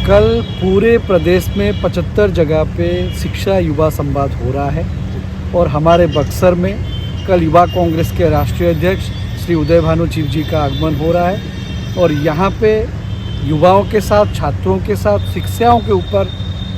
कल पूरे प्रदेश में 75 जगह पे शिक्षा युवा संवाद हो रहा है और हमारे बक्सर में कल युवा कांग्रेस के राष्ट्रीय अध्यक्ष श्री उदय भानु चिव जी का आगमन हो रहा है और यहाँ पे युवाओं के साथ, छात्रों के साथ, शिक्षाओं के ऊपर,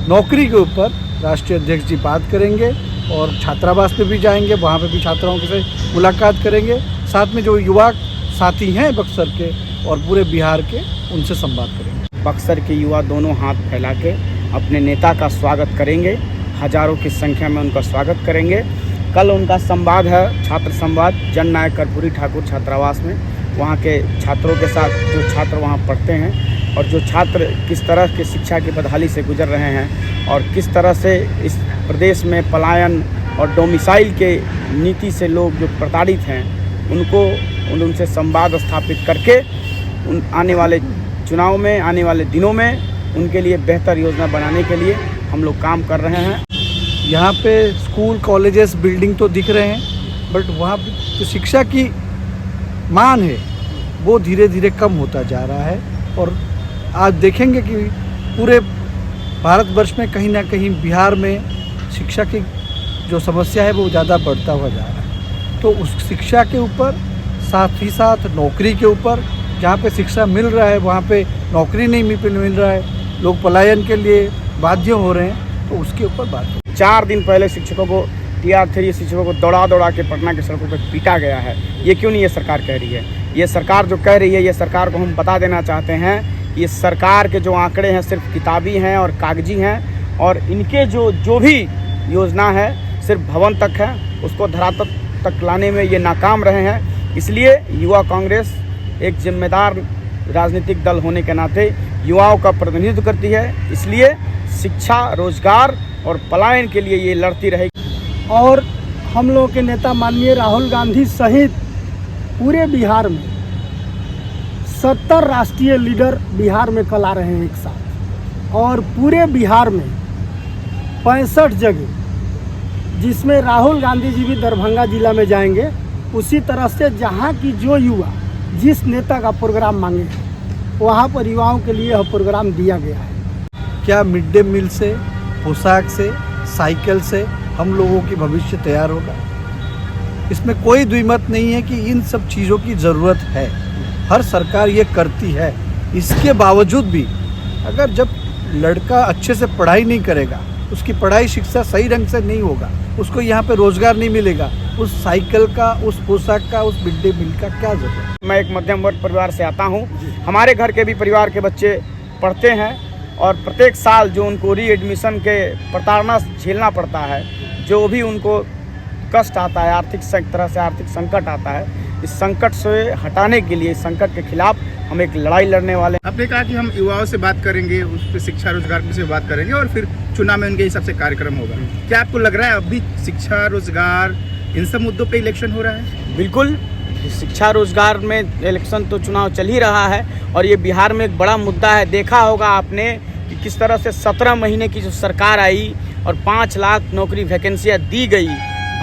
नौकरी के ऊपर राष्ट्रीय अध्यक्ष जी बात करेंगे और छात्रावास पे भी जाएंगे, वहाँ पे भी छात्राओं से मुलाकात करेंगे। साथ में जो युवा साथी हैं बक्सर के और पूरे बिहार के, उनसे संवाद करेंगे। बक्सर के युवा दोनों हाथ फैला के अपने नेता का स्वागत करेंगे, हजारों की संख्या में उनका स्वागत करेंगे। कल उनका संवाद है, छात्र संवाद जननायक कर्पूरी ठाकुर छात्रावास में। वहाँ के छात्रों के साथ, जो छात्र वहाँ पढ़ते हैं और जो छात्र किस तरह की शिक्षा की बदहाली से गुजर रहे हैं और किस तरह से इस प्रदेश में पलायन और डोमिसाइल के नीति से लोग जो प्रताड़ित हैं, उनसे संवाद स्थापित करके आने वाले चुनाव में, आने वाले दिनों में उनके लिए बेहतर योजना बनाने के लिए हम लोग काम कर रहे हैं। यहाँ पे स्कूल, कॉलेजेस, बिल्डिंग तो दिख रहे हैं, बट वहाँ जो शिक्षा की मान है वो धीरे धीरे कम होता जा रहा है और आज देखेंगे कि पूरे भारतवर्ष में कहीं ना कहीं बिहार में शिक्षा की जो समस्या है वो ज़्यादा बढ़ता हुआ जा रहा है। तो उस शिक्षा के ऊपर, साथ ही साथ नौकरी के ऊपर, जहाँ पे शिक्षा मिल रहा है वहाँ पे नौकरी नहीं मिल रहा है, लोग पलायन के लिए बाध्य हो रहे हैं, तो उसके ऊपर बात है। 4 दिन पहले शिक्षकों को TR3 शिक्षकों को दौड़ा के पटना के सड़कों पर पीटा गया है। ये क्यों नहीं ये सरकार कह रही है? ये सरकार जो कह रही है, ये सरकार को हम बता देना चाहते हैं, ये सरकार के जो आंकड़े हैं सिर्फ किताबी हैं और कागजी हैं और इनके जो भी योजना है सिर्फ भवन तक है, उसको धरातल तक लाने में ये नाकाम रहे हैं। इसलिए युवा कांग्रेस एक जिम्मेदार राजनीतिक दल होने के नाते युवाओं का प्रतिनिधित्व करती है, इसलिए शिक्षा, रोजगार और पलायन के लिए ये लड़ती रहेगी। और हम लोगों के नेता माननीय राहुल गांधी सहित पूरे बिहार में 70 राष्ट्रीय लीडर बिहार में कल आ रहे हैं एक साथ और पूरे बिहार में 65 जगह, जिसमें राहुल गांधी जी भी दरभंगा जिला में जाएंगे। उसी तरह से जहाँ की जो युवा जिस नेता का प्रोग्राम मांगे वहाँ पर युवाओं के लिए यह प्रोग्राम दिया गया है। क्या मिड डे मील से, पोशाक से, साइकिल से हम लोगों की भविष्य तैयार होगा? इसमें कोई द्विमत नहीं है कि इन सब चीज़ों की ज़रूरत है, हर सरकार ये करती है। इसके बावजूद भी अगर जब लड़का अच्छे से पढ़ाई नहीं करेगा, उसकी पढ़ाई शिक्षा सही ढंग से नहीं होगा, उसको यहाँ पे रोज़गार नहीं मिलेगा, उस साइकिल का, उस पोशाक का, उस मिड डे मील का क्या ज़रूरत? मैं एक मध्यम वर्ग परिवार से आता हूँ। हमारे घर के भी परिवार के बच्चे पढ़ते हैं और प्रत्येक साल जो उनको रीएडमिशन के प्रताड़ना झेलना पड़ता है, जो भी उनको कष्ट आता है, तरह से आर्थिक संकट आता है, इस संकट से हटाने के लिए, इस संकट के खिलाफ हम एक लड़ाई लड़ने वाले हैं। आपने कहा कि हम युवाओं से बात करेंगे, उस पर शिक्षा रोजगार से बात करेंगे और फिर चुनाव में उनके हिसाब से कार्यक्रम होगा। क्या आपको लग रहा है अब भी शिक्षा, रोजगार, इन सब मुद्दों पे इलेक्शन हो रहा है? बिल्कुल, शिक्षा रोजगार में इलेक्शन तो चुनाव चल ही रहा है और ये बिहार में एक बड़ा मुद्दा है। देखा होगा आपने कि किस तरह से 17 महीने की जो सरकार आई और 5 लाख नौकरी वैकेंसियाँ दी गई।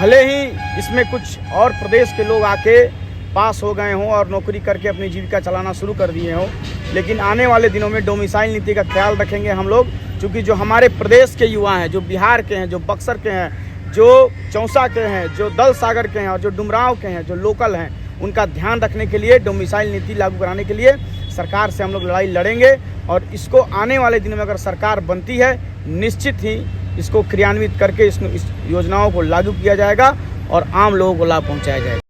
भले ही इसमें कुछ और प्रदेश के लोग आके पास हो गए हों और नौकरी करके अपनी जीविका चलाना शुरू कर दिए हों, लेकिन आने वाले दिनों में डोमिसाइल नीति का ख्याल रखेंगे हम लोग, क्योंकि जो हमारे प्रदेश के युवा हैं, जो बिहार के हैं, जो बक्सर के हैं, जो चौसा के हैं, जो दल सागर के हैं और जो डुमरांव के हैं, जो लोकल हैं, उनका ध्यान रखने के लिए, डोमिसाइल नीति लागू कराने के लिए सरकार से हम लोग लड़ाई लड़ेंगे और इसको आने वाले दिनों में अगर सरकार बनती है, निश्चित ही इसको क्रियान्वित करके इस योजनाओं को लागू किया जाएगा और आम लोगों को लाभ पहुंचाया जाएगा।